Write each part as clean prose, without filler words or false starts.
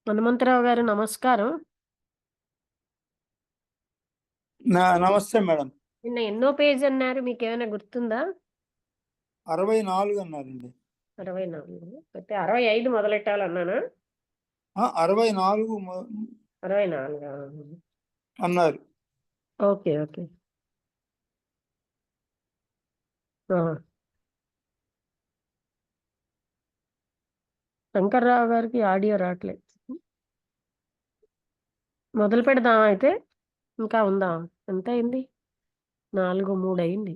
హనుమంతరావు గారు నమస్కారం. నమస్తే మేడం. నిన్న ఎన్నో పేజ్ అన్నారు, మీకేమైనా గుర్తుందా? 64 అన్నారండి. 64 అయితే 65 మొదలెట్టాలన్నానా? 64 64 అన్నారు. Okay okay. శంకర్రావు గారికి ఆడియో రావట్లేదు. మొదలు పెడదాం అయితే. ఇంకా ఉందా? ఎంత అయింది? 4:03 అయింది.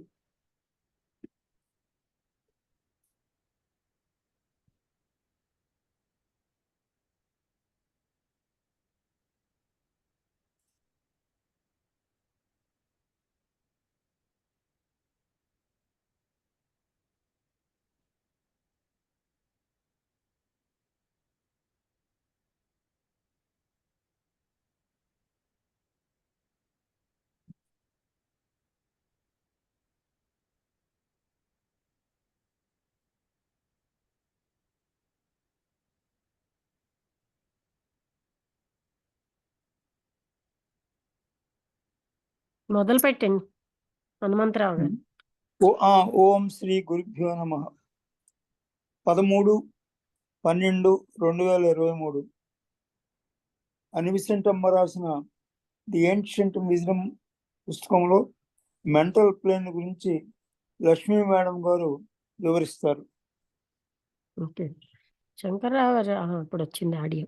మొదలు పెట్టండి హనుమంతరావు గారు. ఓం శ్రీ గురుభ్యో నమః. 13/12/2023 అనివిసెంటమ్మ రాసిన ది ఏన్షియంట్ విజ్డమ్ పుస్తకంలో మెంటల్ ప్లేన్ గురించి లక్ష్మీ మేడం గారు వివరిస్తారు. ఓకే, శంకర్రావు గారు ఇప్పుడు వచ్చింది ఆడియో.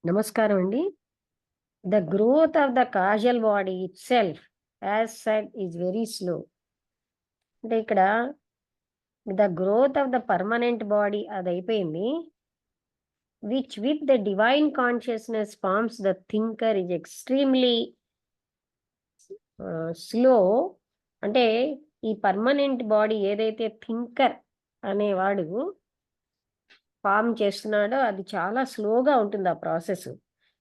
నమస్కారం అండి. The growth of the causal body itself, as said, is very slow. అంటే ఇక్కడ the growth of the permanent body అది అయిపోయింది. Which with the divine consciousness forms the thinker is extremely slow. అంటే ఈ పర్మనెంట్ బాడీ ఏదైతే thinker అనేవాడు form చేస్తున్నాడో అది చాలా స్లోగా ఉంటుంది ఆ process.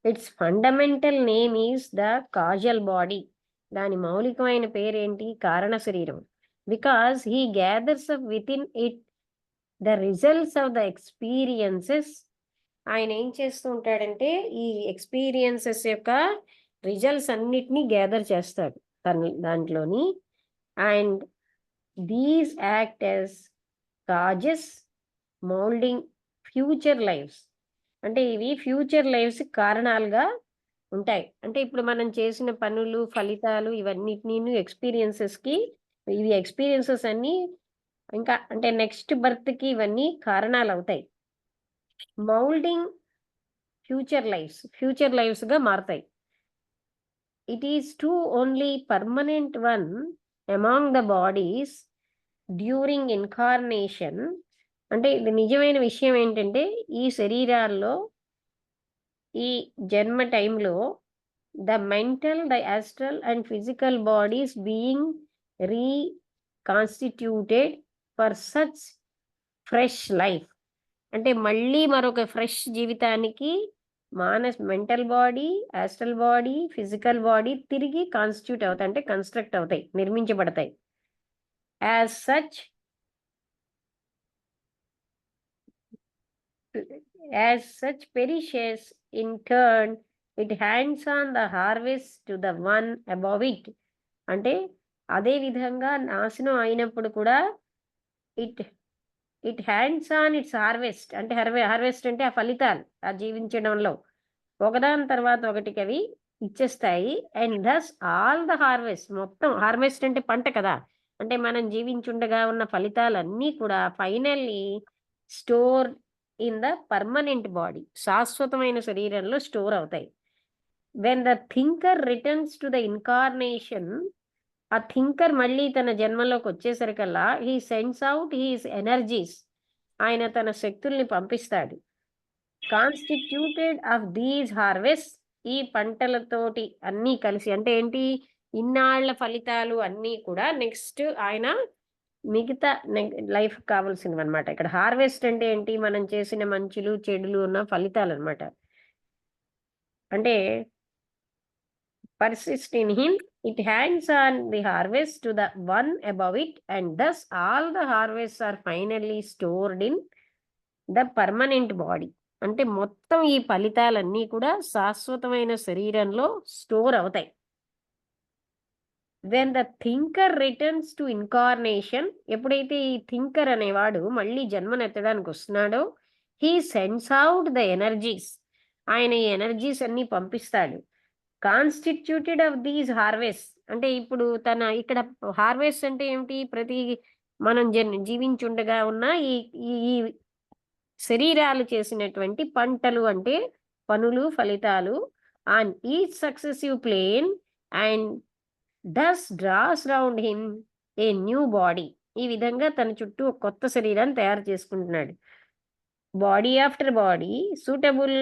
It's fundamental name is the causal body. దాని మౌలికమైన పేరేంటి? కారణ శరీరం. Because he gathers up with in it the results of the experiences. ఆయన ఏం చేస్తూ ఉంటాడంటే ఈ ఎక్స్పీరియన్సెస్ యొక్క రిజల్ట్స్ అన్నిటినీ గ్యాదర్ చేస్తాడు దాంట్లోని. And these act as causes moulding future lives. అంటే ఇవి ఫ్యూచర్ లైఫ్స్ కారణాలుగా ఉంటాయి. అంటే ఇప్పుడు మనం చేసిన పనులు, ఫలితాలు ఇవన్నిటిని ఎక్స్పీరియన్సెస్కి, ఇవి ఎక్స్పీరియన్సెస్ అన్నీ ఇంకా అంటే నెక్స్ట్ బర్త్కి ఇవన్నీ కారణాలు అవుతాయి. మౌల్డింగ్ ఫ్యూచర్ లైఫ్స్గా మారుతాయి. It is to only permanent one among the bodies during incarnation. అంటే ఇది నిజమైన విషయం ఏంటంటే ఈ శరీరాల్లో ఈ జన్మ టైంలో the mental, the astral and physical bodies being reconstituted for such fresh life. అంటే మళ్ళీ మరొక ఫ్రెష్ జీవితానికి mental body, astral body, physical body తిరిగి కాన్స్టిట్యూట్ అవుతాయి, అంటే కన్స్ట్రక్ట్ అవుతాయి, నిర్మించబడతాయి. As such perishes in turn, it hands on the harvest to the one above it. అంటే అదే విధంగా నాశనం అయినప్పుడు కూడా it hands on its harvest. అంటే హార్వెస్ట్ అంటే ఆ ఫలితాలు ఆ జీవించడంలో ఒకదాని తర్వాత ఒకటికి అవి ఇచ్చేస్తాయి. And thus all the harvest, మొత్తం హార్వెస్ట్ అంటే పంట కదా, అంటే మనం జీవించుండగా ఉన్న ఫలితాలన్నీ కూడా finally store in the permanent body, శాశ్వతమైన శరీరంలో స్టోర్ అవుతాయి. When the thinker returns to the incarnation, ఆ థింకర్ మళ్ళీ తన జన్మలోకి వచ్చేసరికల్లా he sends out his energies, ఆయన తన శక్తుల్ని పంపిస్తాడు. కాన్స్టిట్యూటెడ్ ఆఫ్ దీస్ హార్వెస్ట్, ఈ పంటలతోటి అన్నీ కలిసి, అంటే ఏంటి, ఇన్నాళ్ల ఫలితాలు అన్నీ కూడా నెక్స్ట్ ఆయన మిగతా లైఫ్ కావాల్సినవి అనమాట. ఇక్కడ హార్వెస్ట్ అంటే ఏంటి, మనం చేసిన మంచులు చెడులు ఉన్న ఫలితాలు అనమాట. అంటే persist in him, it hangs on the harvest to the one above it, and thus all the harvests are finally stored in the permanent body. అంటే మొత్తం ఈ ఫలితాలన్నీ కూడా శాశ్వతమైన శరీరంలో స్టోర్ అవుతాయి. When the thinker returns to incarnation, ఎప్పుడైతే ఈ థింకర్ అనేవాడు మళ్ళీ జన్మనెత్తడానికి వస్తున్నాడో, he sends out the energies, ఆయన ఈ ఎనర్జీస్ అన్ని పంపిస్తాడు. కాన్స్టిట్యూటెడ్ ఆఫ్ దీస్ హార్వెస్ట్, అంటే ఇప్పుడు తన ఇక్కడ హార్వెస్ట్ అంటే ఏమిటి, ప్రతి మనం జీవించుండగా ఉన్న ఈ ఈ శరీరాలు చేసినటువంటి పంటలు, అంటే పనులు, ఫలితాలు, on each successive plane, and thus draws round him a new body. ఈ విధంగా తన చుట్టూ ఒక కొత్త శరీరాన్ని తయారు చేసుకుంటున్నాడు. Body after body suitable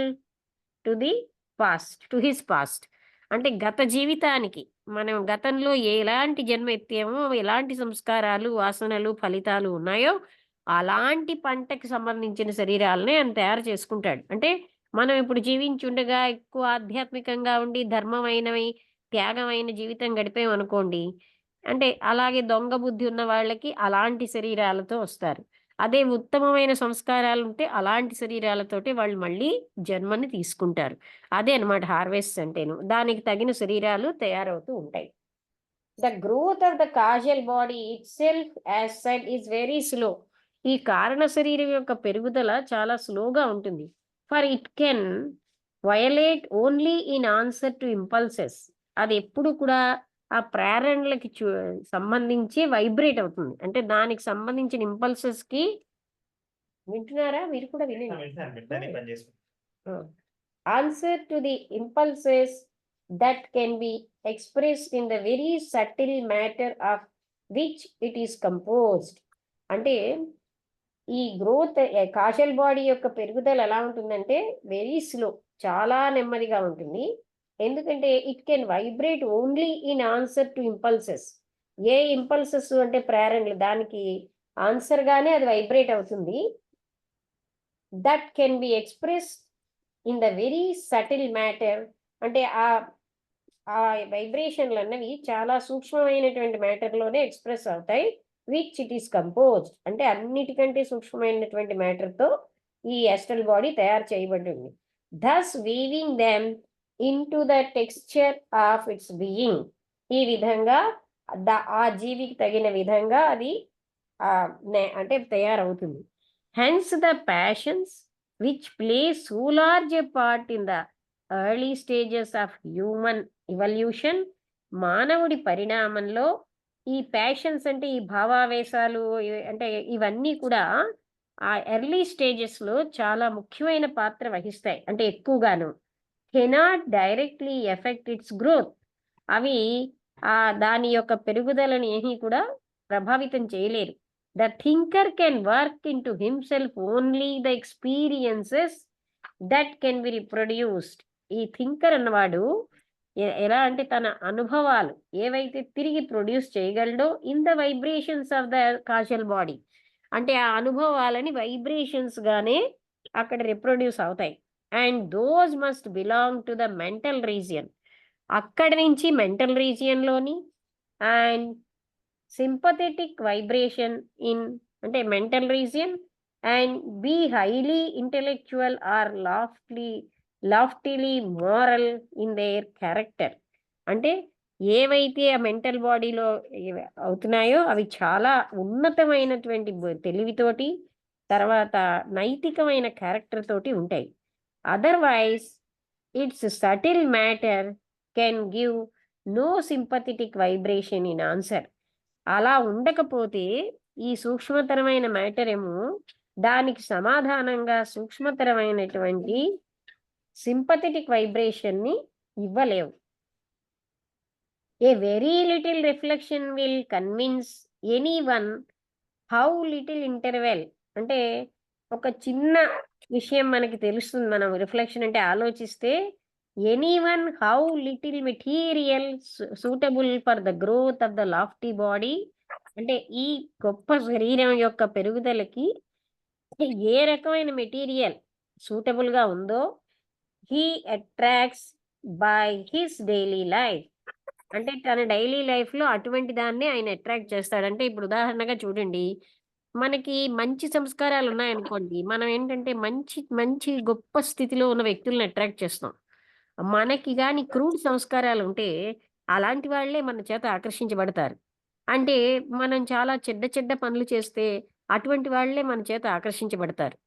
to the past, to his past. అంటే గత జీవితానికి, మనం గతంలో ఎలాంటి జన్మ ఎత్తామో, ఎలాంటి సంస్కారాలు, వాసనలు, ఫలితాలు ఉన్నాయో అలాంటి పంటకి సంబంధించిన శరీరాలనే ఆయన తయారు చేసుకుంటాడు. అంటే మనం ఇప్పుడు జీవించుండగా ఎక్కువ ఆధ్యాత్మికంగా ఉండి ధర్మమైనవి, త్యాగమైన జీవితం గడిపామనుకోండి, అంటే అలాగే దొంగ బుద్ధి ఉన్న వాళ్ళకి అలాంటి శరీరాలతో వస్తారు. అదే ఉత్తమమైన సంస్కారాలు ఉంటే అలాంటి శరీరాలతోటి వాళ్ళు మళ్ళీ జన్మని తీసుకుంటారు. అదే అన్నమాట హార్వెస్ట్ అంటేను. దానికి తగిన శరీరాలు తయారవుతూ ఉంటాయి. The growth of the causal body it self as said is very slow. ఈ కారణ శరీరం యొక్క పెరుగుదల చాలా స్లోగా ఉంటుంది. For it can violate only in answer to impulses. అది ఎప్పుడు కూడా ఆ ప్రేరణలకి సంబంధించి వైబ్రేట్ అవుతుంది. అంటే దానికి సంబంధించిన ఇంపల్సెస్ కి, వింటున్నారా మీరు కూడా వినండి. Answer to the impulses that can be expressed in the very subtle matter of which it is composed. అంటే ఈ గ్రోత్, కాషల్ బాడీ యొక్క పెరుగుదల ఎలా ఉంటుందంటే వెరీ స్లో, చాలా నెమ్మదిగా ఉంటుంది. ఎందుకంటే it can vibrate only in answer to impulses. A impulses అంటే ప్రేరణలు, దానికి ఆన్సర్ గానే అది వైబ్రేట్ అవుతుంది. That can be expressed in the very subtle matter, అంటే ఆ వైబ్రేషన్లు అన్నవి చాలా సూక్ష్మమైనటువంటి మ్యాటర్లోనే ఎక్స్ప్రెస్ అవుతాయి. విచ్ ఇట్ ఈస్ కంపోజ్డ్, అంటే అన్నిటికంటే సూక్ష్మమైనటువంటి మ్యాటర్తో ఈ అస్ట్రల్ బాడీ తయారు చేయబడింది. Thus weaving them in to the texture of it's being. ఈ విధంగా ఆ జీవికి తగిన విధంగా అది అంటే తయారవుతుంది. Hence the passions which play so large a part in the early stages of human evolution, మానవుడి పరిణామంలో ఈ ప్యాషన్స్ అంటే ఈ భావావేశాలు, అంటే ఇవన్నీ కూడా ఆ ఎర్లీ స్టేజెస్లో చాలా ముఖ్యమైన పాత్ర వహిస్తాయి. అంటే ఎక్కువగాను cannot directly affect its growth. అవి దాని యొక్క పెరుగుదలని ఏమీ కూడా ప్రభావితం చేయలేరు. The thinker can work into himself only the experiences that can be reproduced. ఈ థింకర్ అన్నవాడు ఎలా అంటే తన అనుభవాలు ఏవైతే తిరిగి ప్రొడ్యూస్ చేయగలడో in the vibrations of the causal body. అంటే ఆ అనుభవాలని వైబ్రేషన్స్ గానే అక్కడ రిప్రొడ్యూస్ అవుతాయి. And those must belong to the mental region. అక్కడి నుంచి మెంటల్ రీజియన్లోని అండ్ సింపథెటిక్ వైబ్రేషన్ ఇన్, అంటే mental region, and be highly intellectual or loftily moral in their character. అంటే ఏవైతే ఆ మెంటల్ బాడీలో అవుతున్నాయో అవి చాలా ఉన్నతమైనటువంటి తెలివితోటి, తర్వాత నైతికమైన క్యారెక్టర్ తోటి ఉంటాయి. Otherwise its subtle matter can give no sympathetic vibration in answer. అలా ఉండకపోతే ఈ సూక్ష్మతరమైన మ్యాటర్ ఏమో దానికి సమాధానంగా సూక్ష్మతరమైనటువంటి సింపథెటిక్ వైబ్రేషన్ని ఇవ్వలేవు. A very little reflection will convince anyone how little interval. అంటే ఒక చిన్న విషయం మనకి తెలుస్తుంది, మనం రిఫ్లెక్షన్ అంటే ఆలోచిస్తే, anyone how little material suitable for the growth of the lofty body. అంటే ఈ గొప్ప శరీరం యొక్క పెరుగుదలకి ఏ రకమైన మెటీరియల్ సూటబుల్గా ఉందో, he attracts by his daily life. అంటే తన డైలీ లైఫ్‌లో అటువంటి దాన్నే ఆయన అట్రాక్ట్ చేస్తాడు. అంటే ఇప్పుడు ఉదాహరణగా చూడండి, మనకి మంచి సంస్కారాలున్నాయనుకోండి, మనం ఏంటంటే మంచి మంచి గొప్ప స్థితిలో ఉన్న వ్యక్తుల్ని అట్రాక్ట్ చేస్తాం. మనకి గాని క్రూడ్ సంస్కారాలుంటే, అలాంటి వాళ్ళే మన చేత ఆకర్షించబడతారు. అంటే మనం చాలా చెడ్డ చెడ్డ పనులు చేస్తే, అటువంటి వాళ్ళే మన చేత ఆకర్షించబడతారు.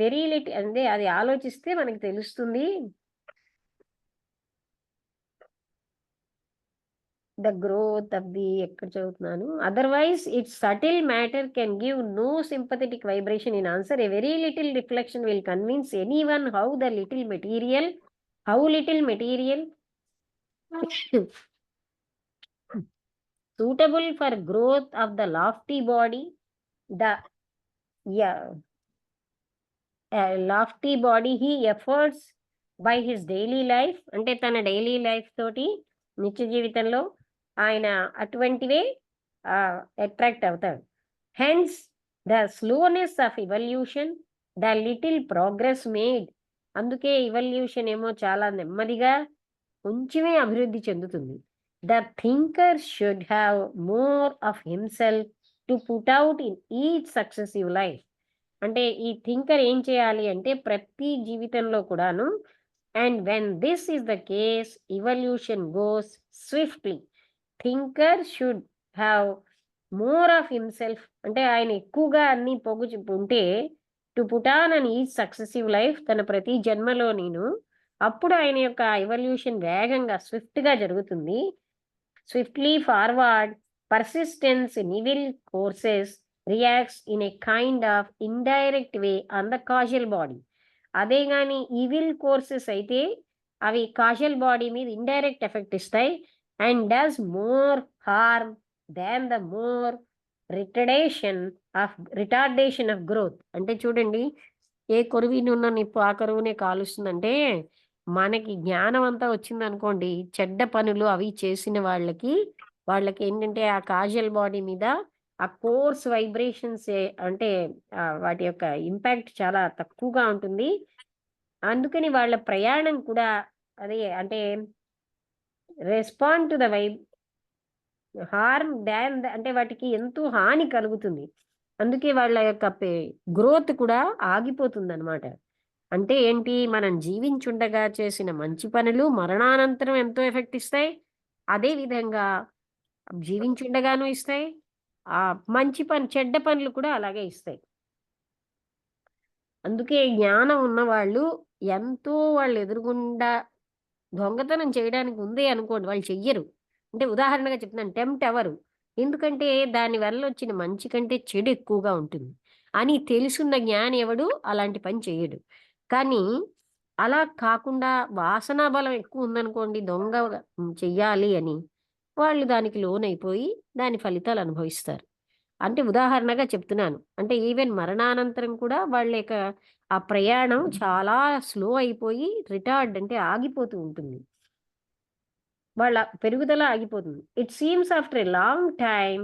వెరీ లిట్ అంటే అది ఆలోచిస్తే మనకు తెలుస్తుంది. ద గ్రోత్ ఆఫ్ ది ఎక్కడ చదువుతున్నాను. Otherwise its subtle matter can give no sympathetic vibration in answer. A very little reflection will convince anyone how little material suitable for growth of the lofty body, the yeah, lofty body he efforts by his daily life. అంటే తన daily life తోటి నిత్య జీవితంలో ఆయన అటువంటివే attract అవుతాడు. Hence the slowness of evolution, the little progress made. అందుకే evolution ఏమో చాలా నెమ్మదిగా కొంచెమే అభివృద్ధి చెందుతుంది. The thinker should have more of himself to put out in each successive life. అంటే ఈ థింకర్ ఏం చేయాలి అంటే ప్రతి జీవితంలో కూడాను, and when this is the case evolution goes swiftly. Thinker should have more of himself అంటే ఆయన ఎక్కువగా అన్ని ఉంటే to put on and each successive life తన ప్రతి జన్మలో నేను, అప్పుడు ఆయన యొక్క ఎవల్యూషన్ వేగంగా స్విఫ్ట్‌గా జరుగుతుంది. Swiftly forward persistence in evil courses reacts in a kind of indirect way on the causal body. అదే గాని ఈవిల్ కోర్సెస్ అయితే అవి కాజల్ బాడీ మీద ఇండైరెక్ట్ ఎఫెక్ట్ ఇస్తాయి. And does more harm than the more retardation of growth. అంటే చూడండి, ఏ కొరువినున్న నిప్పు ఆ కరువునే కాలుస్తుందంటే, మనకి జ్ఞానం అంతా వచ్చిందనుకోండి, చెడ్డ పనులు అవి చేసిన వాళ్ళకేంటంటే ఆ కాజల్ బాడీ మీద ఆ కోర్స్ వైబ్రేషన్స్ అంటే వాటి యొక్క ఇంపాక్ట్ చాలా తక్కువగా ఉంటుంది. అందుకని వాళ్ళ ప్రయాణం కూడా అదే అంటే రెస్పాండ్ టు ద హార్మ్ దాన్ అంటే వాటికి ఎంతో హాని కలుగుతుంది. అందుకే వాళ్ళ యొక్క గ్రోత్ కూడా ఆగిపోతుందనమాట. అంటే ఏంటి? మనం జీవించుండగా చేసిన మంచి పనులు మరణానంతరం ఎంతో ఎఫెక్ట్ ఇస్తాయి. అదే విధంగా జీవించుండగాను ఇస్తాయి. చెడ్డ పనులు కూడా అలాగే ఇస్తాయి. అందుకే జ్ఞానం ఉన్నవాళ్ళు ఎంతో వాళ్ళు ఎదురుగుండా దొంగతనం చేయడానికి ఉంది అనుకోండి, వాళ్ళు చెయ్యరు. అంటే ఉదాహరణగా చెప్తున్నాను, టెంప్ట్ అవ్వరు. ఎందుకంటే దాని వల్ల వచ్చిన మంచి కంటే చెడు ఎక్కువగా ఉంటుంది అని తెలుసున్న జ్ఞాని ఎవడు అలాంటి పని చెయ్యడు. కానీ అలా కాకుండా వాసనా బలం ఎక్కువ ఉందనుకోండి, చెయ్యాలి అని వాళ్ళు దానికి లోనైపోయి దాని ఫలితాలు అనుభవిస్తారు. అంటే ఉదాహరణగా చెప్తున్నాను. అంటే ఈవెన్ మరణానంతరం కూడా వాళ్ళ యొక్క ఆ ప్రయాణం చాలా స్లో అయిపోయి అంటే ఆగిపోతూ ఉంటుంది. వాళ్ళ పెరుగుదల ఆగిపోతుంది. It seems after a long time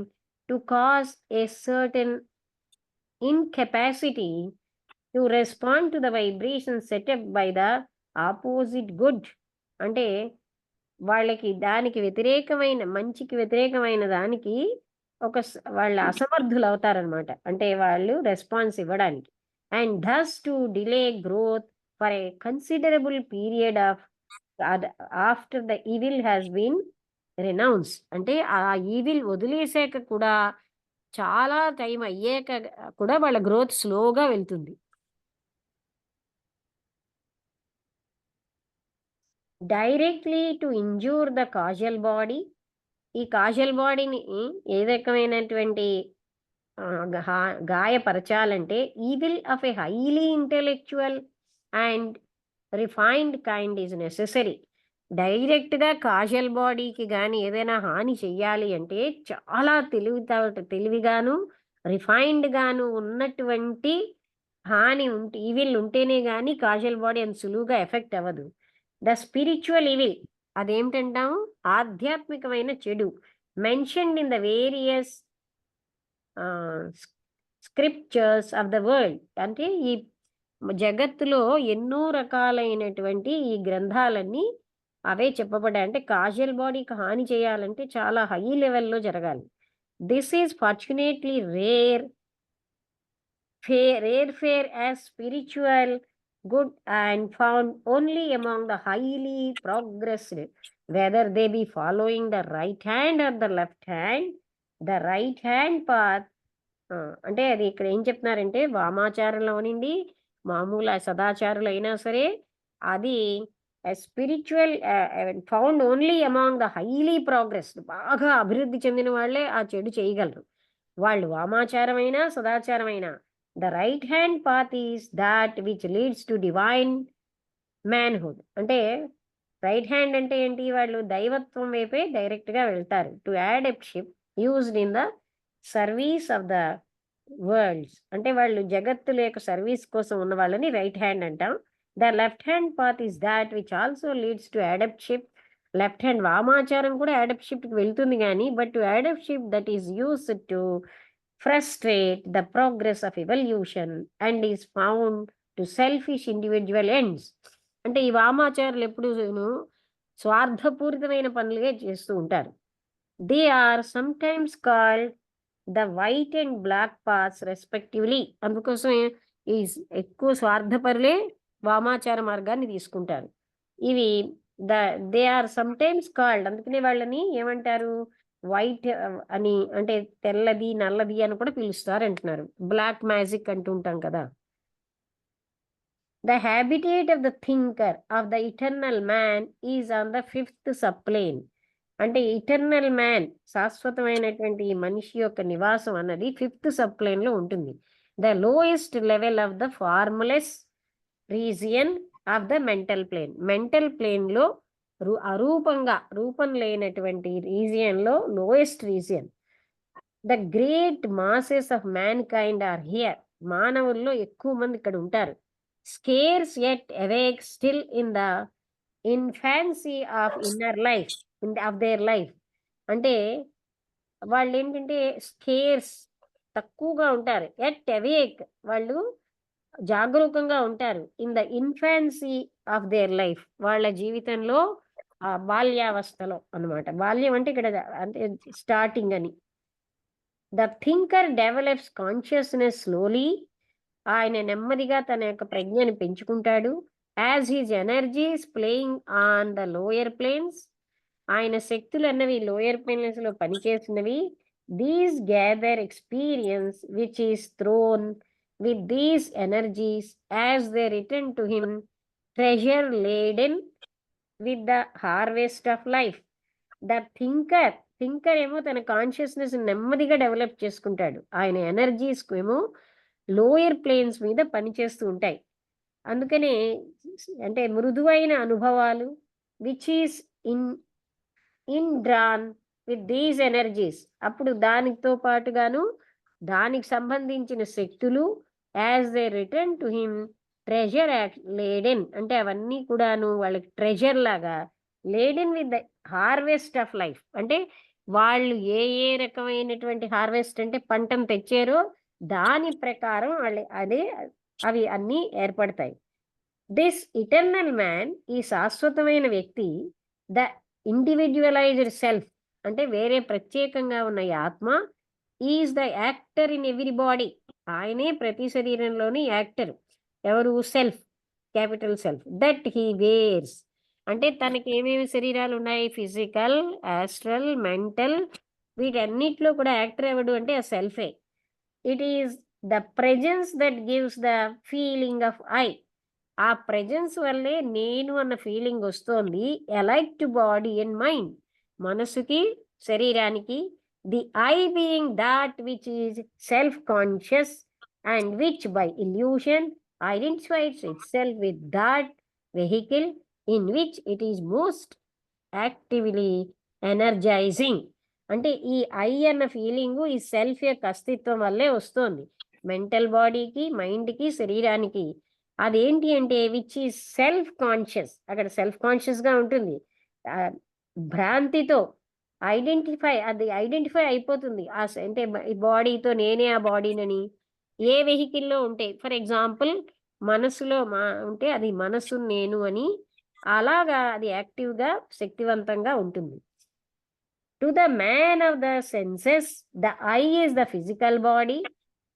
to cause a certain incapacity to respond to the vibration setup by the opposite good. అంటే వాళ్ళకి దానికి వ్యతిరేకమైన మంచికి వ్యతిరేకమైన దానికి వాళ్ళు అసమర్థులవుతారనమాట. అంటే వాళ్ళు రెస్పాన్స్ ఇవ్వడానికి. And thus to delay growth for a considerable period of after the evil has been renounce. అంటే ఆ ఈవిల్ వదిలేసాక కూడా చాలా టైం అయ్యాక కూడా వాళ్ళ గ్రోత్ స్లోగా వెళ్తుంది. Directly to injure the causal body. ఈ కాజల్ బాడీని ఏ రకమైనటువంటి గాయపరచాలంటే evil of a highly intellectual and refined kind is necessary. డైరెక్ట్‌గా కాజల్ బాడీకి గాని ఏదైనా హాని చెయ్యాలి అంటే చాలా తెలివిగాను, రిఫైన్డ్‌గాను ఉన్నటువంటి ఈవిల్ ఉంటేనే గాని కాజల్ బాడీ అంత సులువుగా ఎఫెక్ట్ అవ్వదు. ద స్పిరిచ్యువల్ ఈవిల్ అదేంటంటాము? ఆధ్యాత్మికమైన చెడు. Mentioned in the various scriptures of the world. అంటే ఈ జగత్తులో ఎన్నో రకాలైనటువంటి ఈ గ్రంథాలన్నీ అవే చెప్పబడ్డాయి. అంటే కాజువల్ బాడీకి హాని చేయాలంటే చాలా హై లెవెల్‌లో జరగాలి. This is fortunately rare as spiritual good and found only among the highly progressed, whether they be following the right hand or the left hand. The right hand path అంటే అది ఇక్కడ ఏం చెప్తున్నారంటే వామాచారంలో నుండి మామూలు సదాచారులైనా సరే అది spiritual found only among the highly progressed, బాగా అభివృద్ధి చెందిన వాళ్ళే ఆ చెడు చేయగలరు. వాళ్ళు వామాచారమైనా సదాచారమైనా the right hand path is that which leads to divine manhood. అంటే రైట్ హ్యాండ్ అంటే ఏంటి? వాళ్ళు దైవత్వం వైపే డైరెక్ట్గా వెళ్తారు. To adeptship used in the service of the worlds, అంటే వాళ్ళు జగత్తుల యొక్క సర్వీస్ కోసం ఉన్న వాళ్ళని రైట్ హ్యాండ్ అంటాం. The left hand path is that which also leads to adeptship. Left hand వామాచారం కూడా యాడప్షిప్కి వెళ్తుంది కానీ but to adeptship that is used to frustrate the progress of evolution and is found to selfish individual ends. అంటే ఈ వామాచారులు ఎప్పుడు స్వార్థపూరితమైన పనులుగా చేస్తూ ఉంటారు. They are sometimes called the white and black paths respectively. అందుకోసం ఈ ఎక్కువ స్వార్థపరులే వామాచార మార్గాన్ని తీసుకుంటారు. ఇవి దే ఆర్ సమ్టైమ్స్ కాల్డ్, అందుకనే వాళ్ళని ఏమంటారు? వైట్ అని, అంటే తెల్లది నల్లది అని కూడా పిలుస్తారు అంటున్నారు. బ్లాక్ మ్యాజిక్ అంటుంటాం కదా. The habitat of the thinker of the eternal man is on the 5th సబ్ప్లేన్. అంటే ఇటర్నల్ మ్యాన్, శాశ్వతమైనటువంటి మనిషి యొక్క నివాసం అన్నది 5th సబ్ప్లేన్ లో ఉంటుంది. The lowest level of the formless region of the mental plane. Mental plane లో రూపం లేనటువంటి రీజియన్ లో lowest region. The great masses of mankind are here. మానవుల్లో ఎక్కువ మంది ఇక్కడ ఉంటారు. Scarce yet awake still in the infancy of inner life of their life. అంటే వాళ్ళు ఏంటంటే స్కేర్స్, తక్కువగా ఉంటారు. యెట్ అవేక్, వాళ్ళు జాగరూకంగా ఉంటారు. In the infancy of their life, వాళ్ళ జీవితంలో బాల్యావస్థలో అన్నమాట. బాల్యం అంటే ఇక్కడ అంటే స్టార్టింగ్ అని. The thinker develops consciousness slowly. ఆయన నెమ్మదిగా తన యొక్క ప్రజ్ఞని పెంచుకుంటాడు. As his energies playing on the lower planes, ఆయన శక్తులు అన్నవి లోయర్ ప్లేన్స్ లో పనిచేసినవి. These gather experience which is thrown with these energies as they return to him, treasure laden with the harvest of life. The thinker ఏమో తన consciousness నెమ్మదిగా develop చేసుకుంటాడు. ఆయన ఎనర్జీస్ ఏమో లోయర్ ప్లేన్స్ మీద పనిచేస్తూ ఉంటాయి. అందుకనే అంటే మృదువైన అనుభవాలు which is in drawn with these energies, అప్పుడు దానితో పాటుగాను దానికి సంబంధించిన శక్తులు as they return to him treasure laden, అంటే అవన్నీ కూడాను వాళ్ళకి ట్రెజర్ లాగా, laden with the harvest of life. అంటే వాళ్ళు ఏ రకమైనటువంటి హార్వెస్ట్ అంటే పంటను తెచ్చారో దాని ప్రకారం వాళ్ళు అవి అన్నీ ఏర్పడతాయి. దిస్ ఇటర్నల్ మ్యాన్, ఈ శాశ్వతమైన వ్యక్తి, ద ఇండివిజువలైజ్డ్ సెల్ఫ్, అంటే వేరే ప్రత్యేకంగా ఉన్న ఈ ఆత్మ, is the actor in every body. ఆయనే ప్రతి శరీరంలోని యాక్టర్. ఎవరు? Self, capital self. That he wears, అంటే తనకి ఏమేమి శరీరాలు ఉన్నాయి? ఫిజికల్, ఆస్ట్రల్, మెంటల్, వీటన్నిటిలో కూడా యాక్టర్ ఎవడు అంటే ఆ సెల్ఫే. It is the presence that gives the feeling of I. ఆ ప్రెజెన్స్ వల్లే నేను అన్న ఫీలింగ్ వస్తోంది. Alike to body and mind, మనసుకి శరీరానికి. The I being that which is self conscious and which by illusion identifies itself with that vehicle in which it is most actively energizing. అంటే ఈ I అన్న feeling ఈ self యొక్క అస్తిత్వం వల్లే వస్తుంది మెంటల్ బాడీకి, మైండ్కి, శరీరానికి. అదేంటి అంటే విచ్ ఈజ్ సెల్ఫ్ కాన్షియస్, అక్కడ సెల్ఫ్ కాన్షియస్గా ఉంటుంది. భ్రాంతితో ఐడెంటిఫై అయిపోతుంది. అంటే ఈ బాడీతో నేనే ఆ బాడీనని. ఏ వెహికల్లో ఉంటే, ఫర్ ఎగ్జాంపుల్ మనసులో ఉంటే అది మనసు నేను అని అలాగా అది యాక్టివ్గా శక్తివంతంగా ఉంటుంది. To the man of the senses the I is the physical body.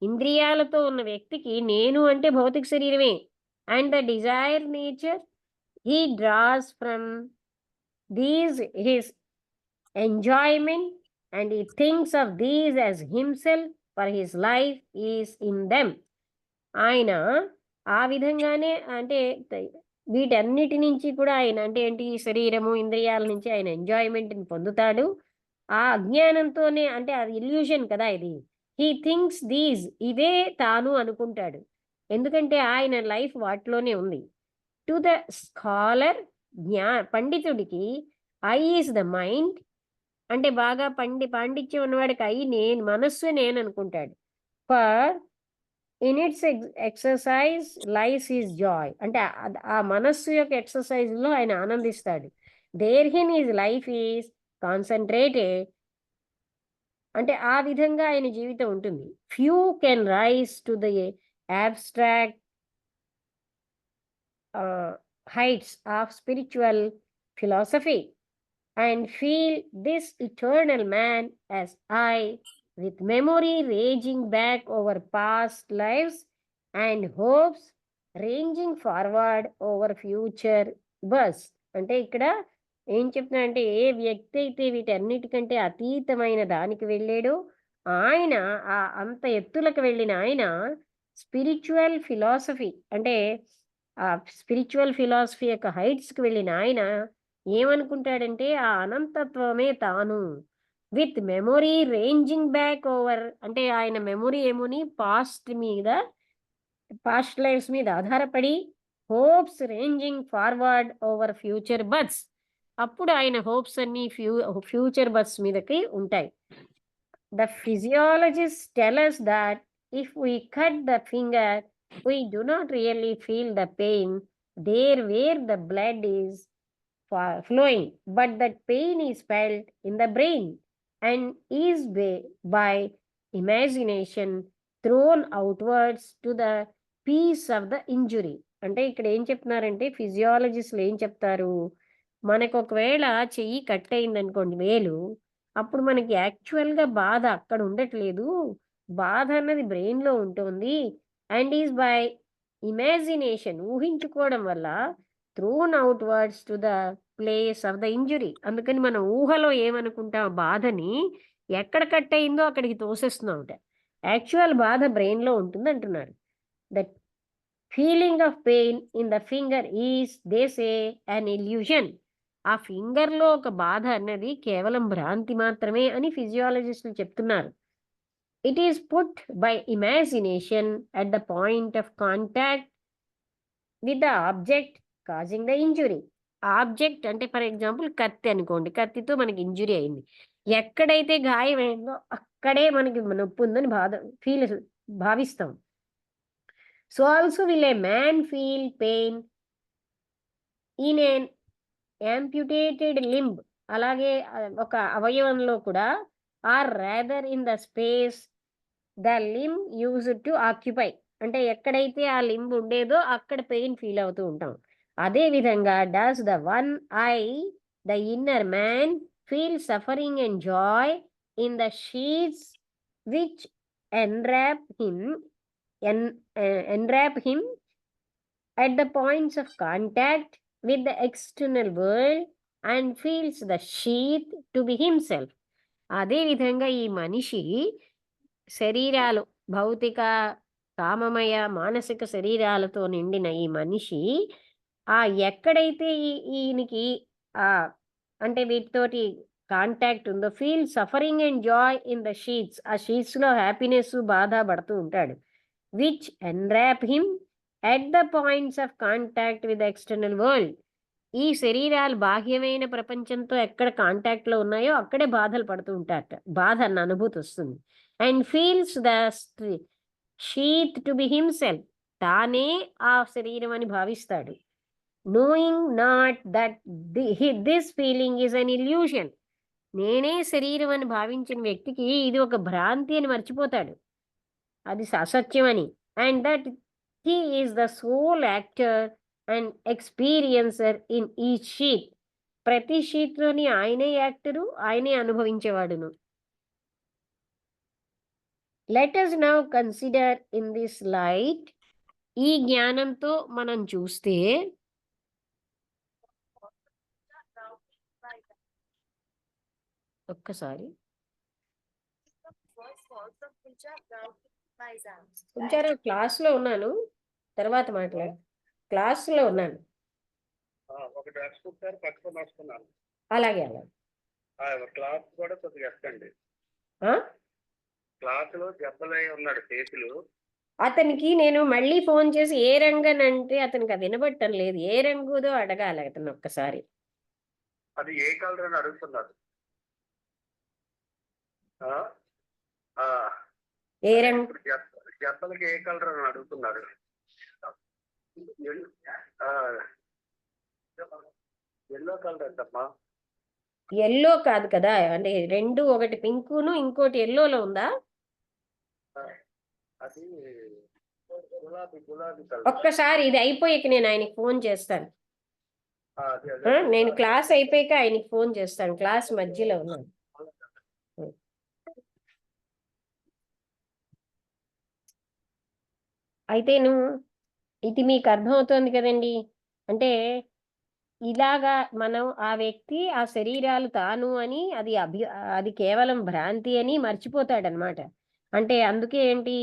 ఇంద్రియాలతో ఉన్న వ్యక్తికి నేను అంటే భౌతిక శరీరమే. And the desire nature he draws from these his enjoyment and he thinks of these as himself, for his life is in them. ఆయన ఆ విధంగానే అంటే వీటన్నిటి నుంచి కూడా ఆయన అంటే ఏంటి, శరీరము ఇంద్రియాల నుంచి ఆయన ఎంజాయ్మెంట్ని పొందుతాడు. ఆ అజ్ఞానంతోనే అంటే అది ఇల్యూషన్ కదా ఇది. హీ థింక్స్ దీస్, ఇదే తాను అనుకుంటాడు. ఎందుకంటే ఆయన లైఫ్ వాటిలోనే ఉంది. టు ద స్కాలర్, పండితుడికి ఐ ఈస్ ద మైండ్. అంటే బాగా పాండిత్యం ఉన్నవాడికి నేను మనస్సు నేను అనుకుంటాడు. For in its exercise lies is joy. అంటే ఆ మనస్సు యొక్క ఎక్సర్సైజ్లో ఆయన ఆనందిస్తాడు. Therein is life is concentrated. అంటే ఆ విధంగా ఆయన జీవితం ఉంటుంది. Few can rise to the abstract heights of spiritual philosophy and feel this eternal man as I, with memory raging back over past lives and hopes ranging forward over future births. అంటే ఇక్కడ ఏం చెప్తున్నా అంటే ఏ వ్యక్తి అయితే వీటన్నిటికంటే అతీతమైన దానికి వెళ్ళాడో ఆయన అంత ఎత్తులకు వెళ్ళిన ఆయన స్పిరిచువల్ ఫిలాసఫీ అంటే ఆ స్పిరిచువల్ ఫిలాసఫీ యొక్క హైట్స్కి వెళ్ళిన ఆయన ఏమనుకుంటాడంటే ఆ అనంతత్వమే తాను. With memory ranging back over, అంటే ఆయన మెమొరీ ఏమోని పాస్ట్ లైఫ్స్ మీద ఆధారపడి hopes ranging forward over future births. అప్పుడు ఆయన హోప్స్ అన్ని ఫ్యూచర్ బర్త్స్ మీదకి ఉంటాయి. The physiologist tell us that if we cut the finger, we do not really feel the pain there where the blood is flowing, but that pain is felt in the brain and is by imagination thrown outwards to the piece of the injury. అంటే ఇక్కడ ఏం చెప్తున్నారంటే ఫిజియాలజిస్టులు ఏం చెప్తారు, మనకు ఒకవేళ చెయ్యి cut అయింది అనుకోండి, వేలు, అప్పుడు మనకి యాక్చువల్గా బాధ అక్కడ ఉండట్లేదు, బాధ అన్నది బ్రెయిన్లో ఉంటుంది. అండ్ ఈజ్ బై ఇమాజినేషన్, ఊహించుకోవడం వల్ల throne out words to the place of the injury. అందుకని మనం ఊహలో ఏమనుకుంటాం, బాధని ఎక్కడ కట్ అయిందో అక్కడికి తోసేస్తున్నాం. యాక్చువల్ బాధ బ్రెయిన్లో ఉంటుంది అంటున్నారు. That feeling of pain in the finger is they say an illusion. ఆ ఫింగర్లో ఒక బాధ అన్నది కేవలం భ్రాంతి మాత్రమే అని ఫిజియాలజిస్టులు చెప్తున్నారు. It is put by imagination at the point of contact with the object causing the injury. Object అంటే ఫర్ ఎగ్జాంపుల్ కత్తి అనుకోండి, కత్తితో మనకి ఇంజురీ అయింది, ఎక్కడైతే గాయం అయిందో అక్కడే మనకి నొప్పి ఉందని భావిస్తాం. So also will a man feel pain in an amputated limb. అలాగే ఒక అవయవంలో కూడా, or rather in the space the limb used to occupy. అంటే ఎక్కడైతే ఆ లింబ్ ఉండేదో అక్కడ పెయిన్ ఫీల్ అవుతూ ఉంటాం. అదే విధంగా does the one I, the inner man, feel suffering and joy in the sheets which enwrap him at the points of contact with the external world and feels the sheath to be himself. అదే విధంగా ఈ మనిషి శరీరాలు, భౌతిక, కామమయ, మానసిక శరీరాలతో నిండిన ఈ మనిషి ఎక్కడైతే ఈయనకి అంటే వీటితోటి కాంటాక్ట్ ఉందో, feel suffering and joy in the sheaths, ఆ షీట్స్లో హ్యాపీనెస్, బాధ పడుతూ ఉంటాడు. Which enwrap him at the points of contact with the external world. ఈ శరీరాలు బాహ్యమైన ప్రపంచంతో ఎక్కడ కాంటాక్ట్లో ఉన్నాయో అక్కడే బాధలు పడుతూ ఉంటారట, బాధ అన్న అనుభూతి వస్తుంది. And feels the sheath to be himself, తానే ఆ శరీరం అని భావిస్తాడు. Knowing not that this feeling is an illusion. నేనే శరీరం అని భావించిన వ్యక్తికి ఇది ఒక భ్రాంతి అని మర్చిపోతాడు, అది అసత్యం అని. And that He is the sole actor and experiencer in each sheet. ప్రతి షీట్ లోని ఆయనే యాక్టరు, ఆయనే అనుభవించేవాడును. Let us now consider in this light. ఈ జ్ఞానంతో మనం చూస్తే ఒక్కసారి కొంచెం క్లాస్లో ఉన్నాను, తర్వాత మాట్లాడు. క్లాస్లో ఉన్నాను. ఒకటి రాసుకుంటారు, పట్టుకొని వస్తున్నాను. అలాగే అలాగే. క్లాస్ కూడా కొద్దిగా ఎక్కండి. ఆ? క్లాసులో జబ్బలై ఉన్నాడు చేతులు. అతనికి నేను మళ్ళీ ఫోన్ చేసి ఏ రంగు అని అంటే అతనికి అది వినబట్టం లేదు. ఏ రంగుదో అడగాలి అతను ఒక్కసారి. అది ఏ కలర్ అని అడుగుతున్నారు. ఏ రంగు? జబ్బలకి ఏ కలర్ అని అడుగుతున్నాడు. ఎల్లో కలర్ ఎంతమ్మా? ఎల్లో కాదు కదా, అంటే రెండు, ఒకటి పింకును ఇంకోటి ఎల్లోలో ఉందా? అది గులాబీ కలర్. ఒక్కసారి ఇది అయిపోయాక నేను ఆయనకి ఫోన్ చేస్తాను. నేను క్లాస్ అయిపోయాక ఆయనకి ఫోన్ చేస్తాను, క్లాస్ మధ్యలో ఉన్నాను. అయితేను ఇది మీకు అర్థమవుతోంది కదండి. అంటే ఇలాగా మనం ఆ వ్యక్తి ఆ శరీరాలు తాను అని అది కేవలం భ్రాంతి అని మర్చిపోతాడనమాట. అంటే అందుకే ఏంటి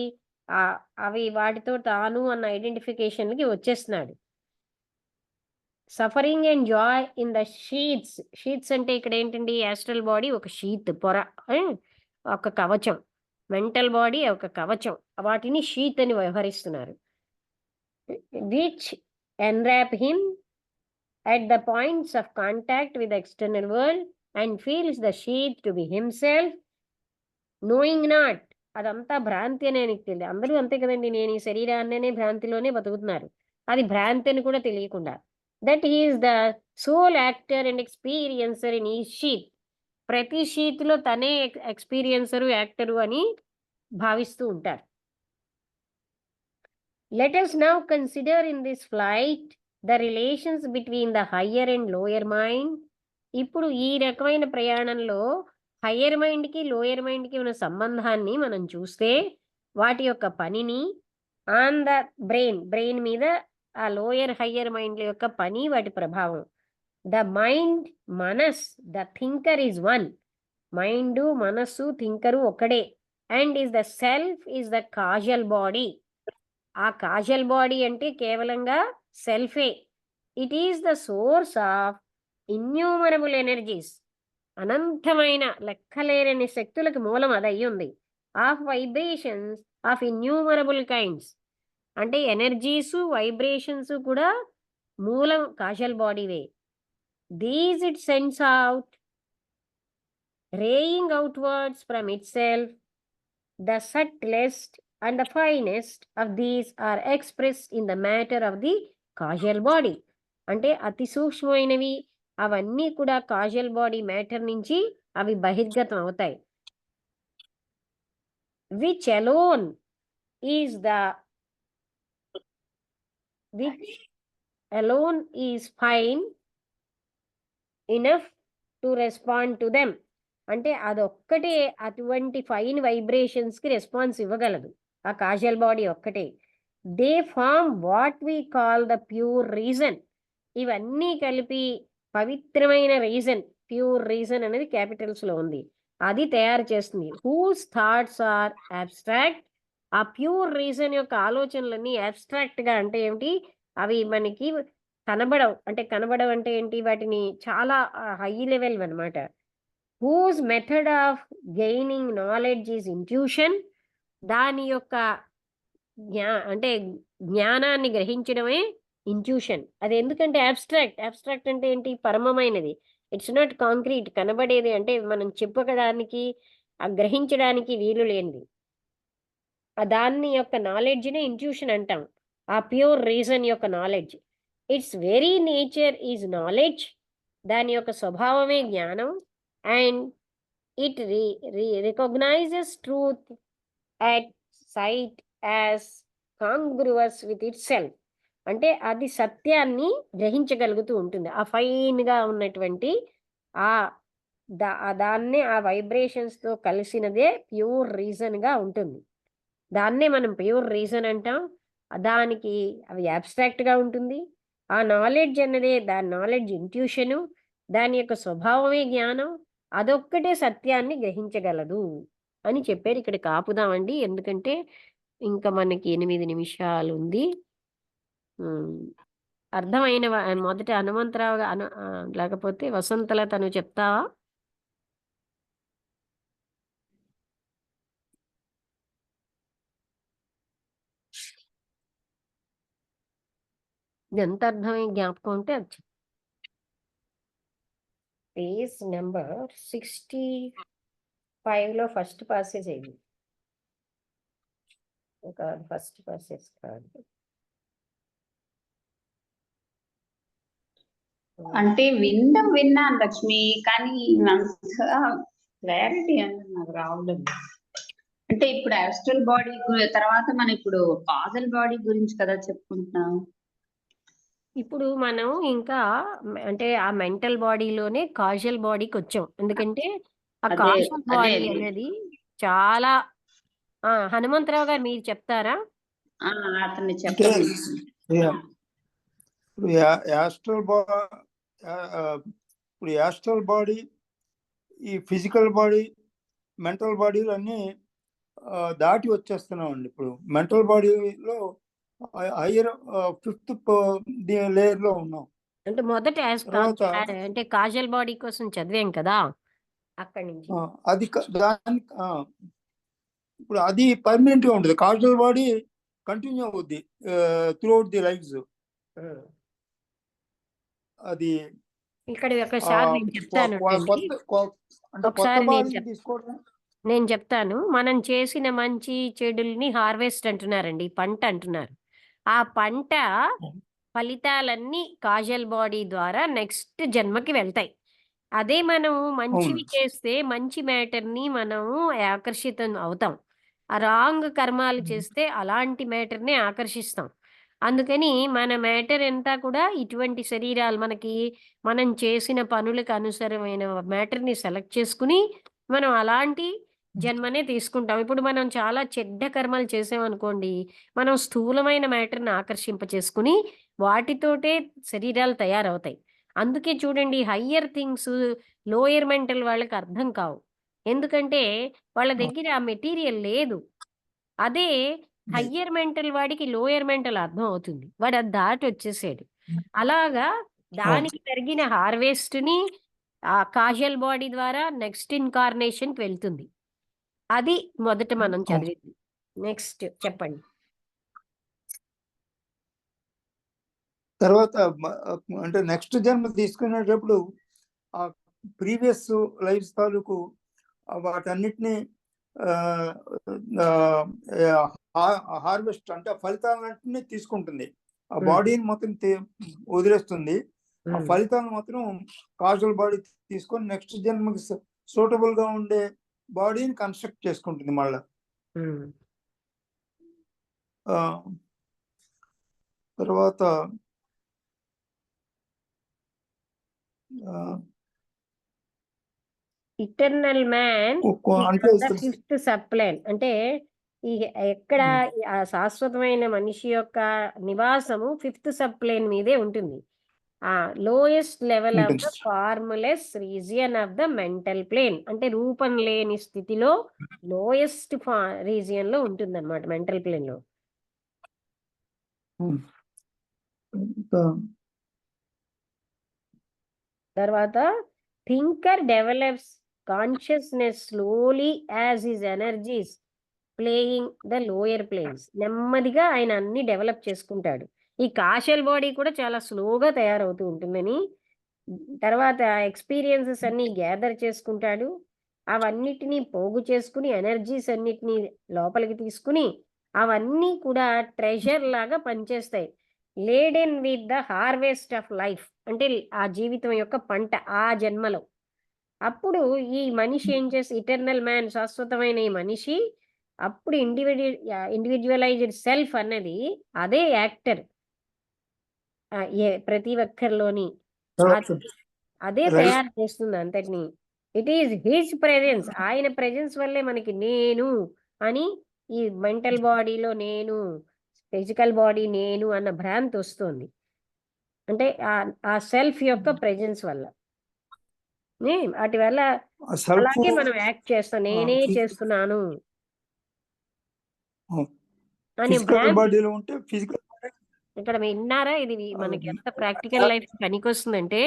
అవి వాటితో తాను అన్న ఐడెంటిఫికేషన్కి వచ్చేస్తున్నాడు. Suffering and joy in the sheets. Sheets అంటే ఇక్కడ ఏంటండి, యాస్ట్రల్ బాడీ ఒక షీట్ పొర, ఒక కవచం. మెంటల్ బాడీ ఒక కవచం, వాటిని షీట్ అని వ్యవహరిస్తున్నారు. Which enwrap him at the points of contact with the external world and feels the sheath to be himself, knowing not. అదంతా భ్రాంతి అని ఆయనకి తెలియదు. అందరూ అంతే కదండి, నేను ఈ శరీరాన్నే భ్రాంతిలోనే బతుకుతున్నారు. అది భ్రాంతి అని కూడా తెలియకుండా. That is the soul actor and experiencer in ఈ షీత్. ప్రతి షీత్లో తనే ఎక్స్పీరియన్సరు, యాక్టరు అని భావిస్తూ ఉంటారు. Let us now consider in this flight the relations between the higher and lower mind. ఇప్పుడు ఈ రకమైన ప్రయాణంలో హయ్యర్ మైండ్కి లోయర్ మైండ్కి ఉన్న సంబంధాన్ని మనం చూస్తే వాటి యొక్క పనిని ఆన్ ద బ్రెయిన్ మీద ఆ లోయర్ హయ్యర్ మైండ్ యొక్క పని, వాటి ప్రభావం. The mind the thinker is one. Mind, మనస్సు, థింకరు ఒక్కడే. And is the self is the causal body. ఆ కాజల్ బాడీ అంటే కేవలంగా సెల్ఫే. It is the source of innumerable energies. అనంతమైన లెక్కలేని శక్తులకు మూలం అది అయి ఉంది. Of vibrations of innumerable kinds. అంటే ఎనర్జీసు, వైబ్రేషన్స్ కూడా మూలం కాజల్ బాడీవే. These it sends out, raying outwards from itself. The subtlest and the finest of these are expressed in the matter of the causal body. అంటే అతి సూక్ష్మమైనవి అవన్నీ కూడా causal body matter నుంచి అవి బహిర్గతం అవుతాయి. which alone is fine enough to respond to them. అంటే అదొక్కటే అటువంటి ఫైన్ వైబ్రేషన్స్కి రెస్పాన్స్ ఇవ్వగలదు, ఆ కాజల్ బాడీ ఒక్కటే. They form what we call the pure reason. ఇవన్నీ కలిపి పవిత్రమైన రీజన్, ప్యూర్ రీజన్ అనేది క్యాపిటల్స్లో ఉంది, అది తయారు చేస్తుంది. Whose thoughts are abstract. ఆ ప్యూర్ రీజన్ యొక్క ఆలోచనలన్నీ అబ్స్ట్రాక్ట్గా అంటే ఏమిటి, అవి మనకి కనబడవు. అంటే ఏంటి, వాటిని చాలా హై లెవెల్ అనమాట. whose method of gaining knowledge is intuition. దాని యొక్క జ్ఞానాన్ని గ్రహించడమే ఇంట్యూషన్. అది ఎందుకంటే అబ్స్ట్రాక్ట్ అంటే ఏంటి, పరమమైనది. ఇట్స్ నాట్ కాంక్రీట్, కనబడేది, అంటే మనం చెప్పడానికి గ్రహించడానికి వీలు లేనిది. దాని యొక్క నాలెడ్జ్నే ఇంట్యూషన్ అంటాం, ఆ ప్యూర్ రీజన్ యొక్క knowledge. It's very nature is knowledge. దాని యొక్క స్వభావమే జ్ఞానం. And it recognizes truth at sight as congruous with itself. అంటే అది సత్యాన్ని గ్రహించగలుగుతూ ఉంటుంది. ఆ ఫైన్‌గా ఉన్నటువంటి ఆ దాన్నే ఆ వైబ్రేషన్స్‌తో కలిసినదే ప్యూర్ రీజన్‌గా ఉంటుంది. దాన్నే మనం ప్యూర్ రీజన్ అంటాం. దానికి అది అబ్స్ట్రాక్ట్‌గా ఉంటుంది. ఆ నాలెడ్జ్ అన్నదే దాని నాలెడ్జ్ ఇంట్యూషను, దాని యొక్క స్వభావమే జ్ఞానం. అదొక్కటే సత్యాన్ని గ్రహించగలదు అని చెప్పారు. ఇక్కడికి ఆపుదామండి. ఎందుకంటే ఇంకా మనకి 8 నిమిషాలుంది. హ్మ్. అర్థమైన మొదట హనుమంతరావు లేకపోతే వసంతలత నువ్వు చెప్తావా? ఎంత అర్థమై జ్ఞాపకం ఉంటే అది చెప్పు. పేజ్ నెంబర్ 65లో ఫస్ట్ పాసేజ్ ఇది. ఫస్ట్ పాసేజ్ కాదు. అంటే విన్నాను లక్ష్మి, కానీ అంతగా క్లారిటీ అనేది నాకు రావడం. అంటే ఇప్పుడు ఆస్ట్రల్ బాడీ తర్వాత మనం ఇప్పుడు కాజల్ బాడీ గురించి కదా చెప్పుకుంటున్నాం. ఇప్పుడు మనం ఇంకా అంటే ఆ మెంటల్ బాడీలోనే కాజల్ బాడీకి వచ్చాం. ఎందుకంటే ఆ అదే కాజల్ అదే బాడీ అదే. అనేది చాలా హనుమంతరావు గారు మీరు చెప్తారా? అతన్ని అంటే చెప్పండి. ఇప్పుడు యాస్ట్రల్ బాడీ, ఈ ఫిజికల్ బాడీ, మెంటల్ బాడీలు అన్నీ దాటి వచ్చేస్తున్నామండి. ఇప్పుడు మెంటల్ బాడీలో హయ్యర్ 5th లేయర్ లో ఉన్నాం. అంటే మొదట తర్వాత అంటే కాజల్ బాడీ కోసం చదివాం కదా అక్కడి నుంచి. అది దానికి ఇప్పుడు అది పర్మనెంట్ గా ఉంటుంది. కాజల్ బాడీ కంటిన్యూ అవుద్ది త్రూఅవుట్ ది లైఫ్స్. అది ఇక్కడ ఒకసారి నేను చెప్తాను అంటే కొత్త బాడీని తీసుకోవడం. నేను చెప్తాను. మనం చేసిన మంచి చెడుల్ని హార్వెస్ట్ అంటున్నారండి, పంట అంటున్నారు. ఆ పంట ఫలితాలన్నీ కాజల్ బాడీ ద్వారా నెక్స్ట్ జన్మకి వెళ్తాయి. అదే మనం మంచివి చేస్తే మంచి మ్యాటర్‌ని మనము ఆకర్షితం అవుతాం. రాంగ్ కర్మాలు చేస్తే అలాంటి మ్యాటర్‌నే ఆకర్షిస్తాం. అందుకని మన మ్యాటర్ అంతా కూడా ఇటువంటి శరీరాలు మనం చేసిన పనులకు అనుసరమైన మ్యాటర్‌ని సెలెక్ట్ చేసుకొని, మనం అలాంటి జన్మనే తీసుకుంటాం. ఇప్పుడు మనం చాలా చెడ్డ కర్మలు చేసామనుకోండి, మనం స్థూలమైన మ్యాటర్‌ని ఆకర్షింపచేసుకొని, వాటితోటే శరీరాలు తయారవుతాయి. అందుకే చూడండి హయ్యర్ థింగ్స్ లోయర్ మెంటల్ వాళ్ళకి అర్థం కావు. ఎందుకంటే వాళ్ళ దగ్గర ఆ మెటీరియల్ లేదు. అదే హయ్యర్ మెంటల్ వాడికి లోయర్ మెంటల్ అర్థం అవుతుంది. వాడు అది దాటి వచ్చేసాడు. అలాగా దానికి జరిగిన హార్వెస్ట్‌ని ఆ కాజల్ బాడీ ద్వారా నెక్స్ట్ ఇన్‌కార్నేషన్‌కి వెళ్తుంది. అది మొదట మనం చదివింది. నెక్స్ట్ చెప్పండి. తర్వాత అంటే నెక్స్ట్ జన్మ తీసుకునేటప్పుడు ఆ ప్రీవియస్ లైఫ్ తాలూకు వాటన్నిటిని హార్వెస్ట్ అంటే ఫలితాలన్నింటినీ తీసుకుంటుంది. ఆ బాడీని మొత్తం వదిలేస్తుంది. ఆ ఫలితాలను మాత్రం కాజల్ బాడీ తీసుకొని నెక్స్ట్ జన్మకి సూటబుల్ గా ఉండే బాడీని కన్స్ట్రక్ట్ చేసుకుంటుంది మళ్ళా. తర్వాత ఇటర్నల్ మ్యాన్ అంటే ఫిఫ్త్ సబ్‌ప్లేన్. అంటే ఈ ఎక్కడ ఆ శాశ్వతమైన మనిషి యొక్క నివాసము ఫిఫ్త్ సబ్‌ప్లేన్ మీదే ఉంటుంది. Lowest level of the formless region of the mental plane. అంటే రూపం లేని స్థితిలో లోయెస్ట్ రీజియన్ లో ఉంటుందన్నమాట మెంటల్ ప్లేన్ లో. తర్వాత thinker develops consciousness slowly as his energies playing the lower planes. నెమ్మదిగా ఆయన అన్ని డెవలప్ చేసుకుంటాడు. ఈ కాషల్ బాడీ కూడా చాలా స్లోగా తయారవుతూ ఉంటుందని, తర్వాత ఎక్స్పీరియన్సెస్ అన్ని గ్యాదర్ చేసుకుంటాడు. అవన్నిటినీ పోగు చేసుకుని ఎనర్జీస్ అన్నిటినీ లోపలికి తీసుకుని అవన్నీ కూడా ట్రెజర్ లాగా పనిచేస్తాయి. Laden with the harvest of life. అంటే ఆ జీవితం యొక్క పంట ఆ జన్మలో. అప్పుడు ఈ మనిషి ఏం చేసి ఇటర్నల్ మ్యాన్ శాశ్వతమైన ఈ మనిషి అప్పుడు ఇండివిజువలైజ్డ్ సెల్ఫ్ అన్నది అదే యాక్టర్ ప్రతి ఒక్కరిలోని తర్వాత అదే రైట్ తయారు చేస్తుంది అంతటిని. ఇట్ ఈస్ హిజ్ ప్రెజెన్స్, ఆయన ప్రెజెన్స్ వల్లే మనకి నేను అని ఈ మెంటల్ బాడీలో నేను, ఫిజికల్ బాడీ నేను అన్న భ్రాంతి వస్తుంది. అంటే ఆ సెల్ఫ్ యొక్క ప్రెజెన్స్ వల్ల వాటి వల్ల సెల్ఫ్ అలాగే మనం యాక్ట్ చేస్తాం, నేనే చేస్తున్నాను అనే ఫిజికల్ భ్రాంతి. బాడీలో ఉంటే ఫిజికల్ ఇక్కడ విన్నారా, ఇది మనకి ఎంత ప్రాక్టికల్ లైఫ్ పనికొస్తుందంటే,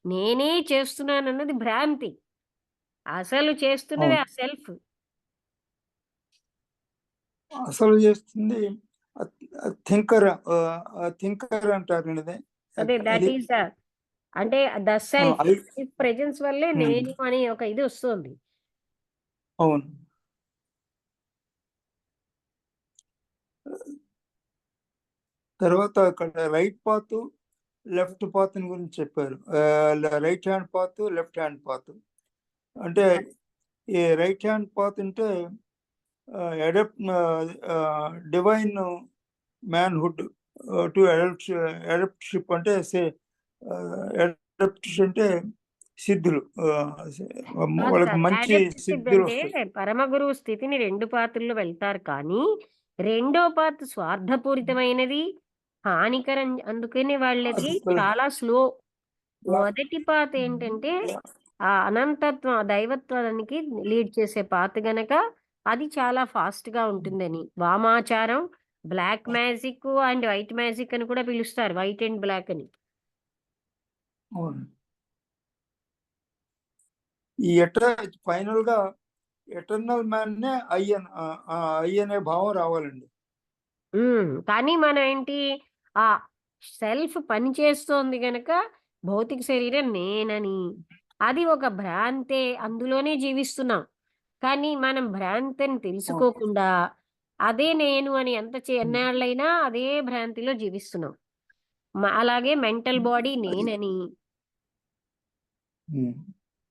నేనే చేస్తున్నాను అన్నది భ్రాంతి, అసలు చేస్తున్నది ఆ సెల్ఫ్. అసలు చేస్తుంది థింకర్ అంటారు. అదే దట్ ఈస్ అంటే ద సెల్ఫ్ ప్రెజెన్స్ వల్లే నేను అని ఒక ఇది వస్తుంది. అవును. తర్వాత అక్కడ రైట్ పాత్ లెఫ్ట్ పాత్ గురించి చెప్పారు. Right hand path left hand path అంటే ఈ రైట్ హ్యాండ్ పాత్ అంటే డివైన్ మ్యాన్హుడ్ టు అడాప్ట్షిప్ అంటే అడాప్ట్షిప్ అంటే సిద్ధులు, వాళ్ళకి మంచి సిద్ధులు అంటే వస్తాయి. పరమ గురువు స్థితిని 2 పాత్రలు వెళ్తారు, కానీ రెండో పాత్ర స్వార్థపూరితమైనది, హానికరం, అందుకని వాళ్ళకి చాలా స్లో. మొదటి పాత ఏంటంటే ఆ అనంతత్వం, ఆ దైవత్వానికి లీడ్ చేసే పాత గనక అది చాలా ఫాస్ట్ గా ఉంటుందని. వామాచారం, black magic and white magic అని కూడా పిలుస్తారు, వైట్ అండ్ బ్లాక్ అని. అవును. ఈ ఫైనల్ గా ఎటర్నల్ మ్యాన్ నే ఐ అనే భావం రావాలండి. కానీ మనం ఏంటి, ఆ సెల్ఫ్ పని చేస్తోంది గనక భౌతిక శరీరం నేనని, అది ఒక భ్రాంతే, అందులోనే జీవిస్తున్నాం. కానీ మనం భ్రాంతిని తెలుసుకోకుండా అదే నేను అని ఎన్నాళ్ళైనా అదే భ్రాంతిలో జీవిస్తున్నాం. అలాగే మెంటల్ బాడీ నేనని